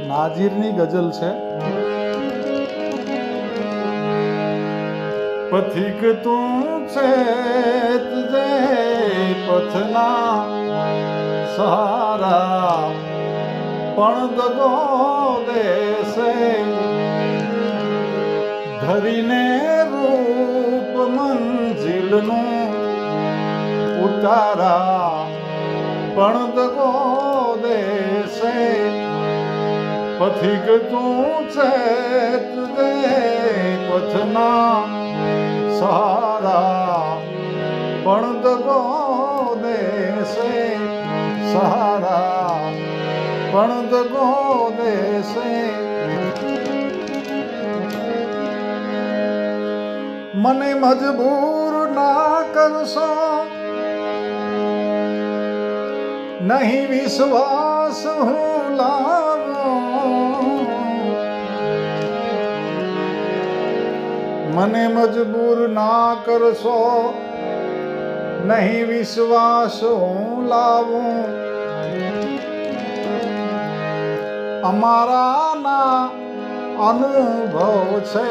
નાજીરની ગઝલ છે. પથિક તું ચેત જે પથના સહારા પણ દગો દેશે ધરીને રૂપ મંજિલનું ઉતારા પણ દગો દેશે પથિક તું ચેત જે પથના સહારા પણ દગો દેશે સહારા પણ દગો દેશે મને મજબૂર ના કરશો નહીં વિશ્વાસ હું લાવું મને મજબૂર ના કરશો નહીં વિશ્વાસ હું લાવું અમારા ના અનુભવ છે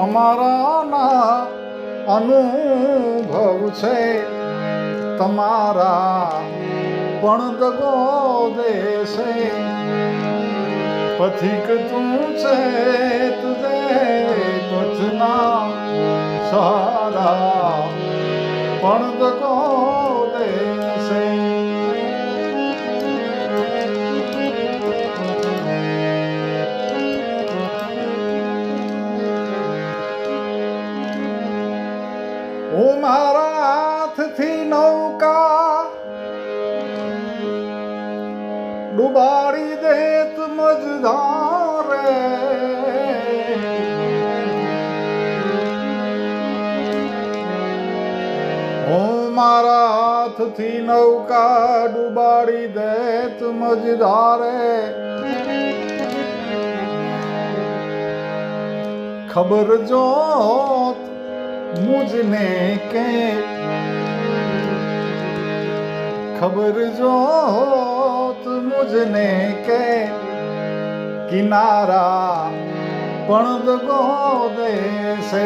અમારા ના અનુભવ છે તમારા પણ દગો દેશે પથિક તું ચેત જે પથના સહારા પણ દગો દેશે હું મારા હાથથી નૌકા ડુબાડી દેત મજધારે હું મારા હાથથી નૌકા ડુબાડી દેત મજધારે ખબર જોત मुझने के खबर जो मुझने के किनारा पण दगो देશે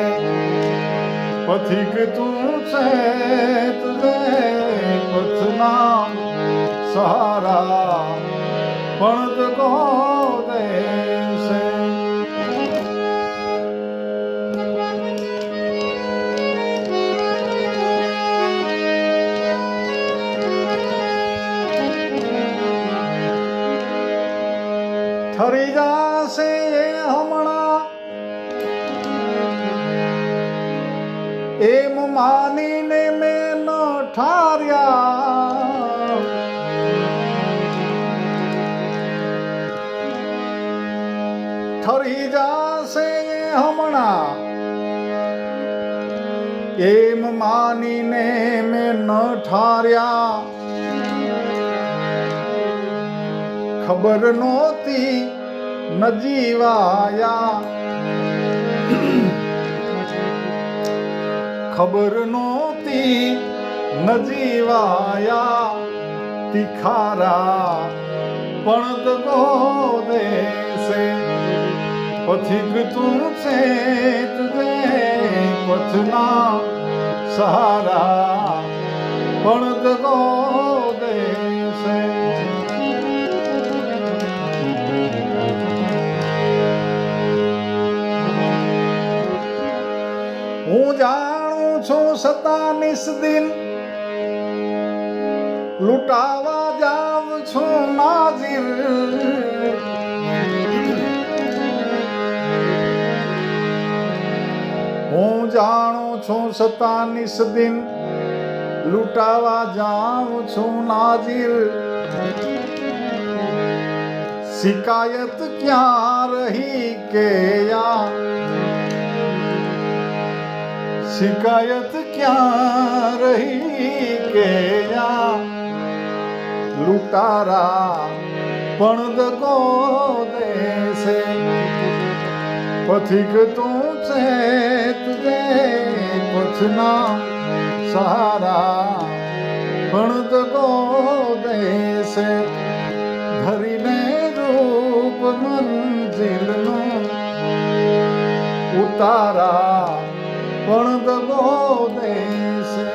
પથિક તું ચેત જે પથના સહારા પણ દગો દેશે ઠરી જાશે હમણાં એમ માનીને મેં ન ઠાર્યા ઠરી જાશે હમણાં એમ માનીને મેં ન ઠાર્યા ખબર નહોતી નજીવાયા ખબર નહોતી નજીવાયા તિખારા પણ દગો દેશે પથિક તું ચેત જે પથના સહારા પણ દગો દેશે હું જાણું છું સતાનીસ દિન લૂંટાવા જાવ છું નાજીર હું જાણું છું સતાનીસ દિન લૂંટાવા જાઉં છું નાજીર શિકાયત ક્યાં રહી કે યા શિકાયત ક્યાં રહી કે યા લૂંટારા પણ દગો દેશે પથિક તું ચેત જે પથના સહારા પણ દગો દેશે ધરીને રૂપ મંજિલનો ઉતારા પણ દગો દેશે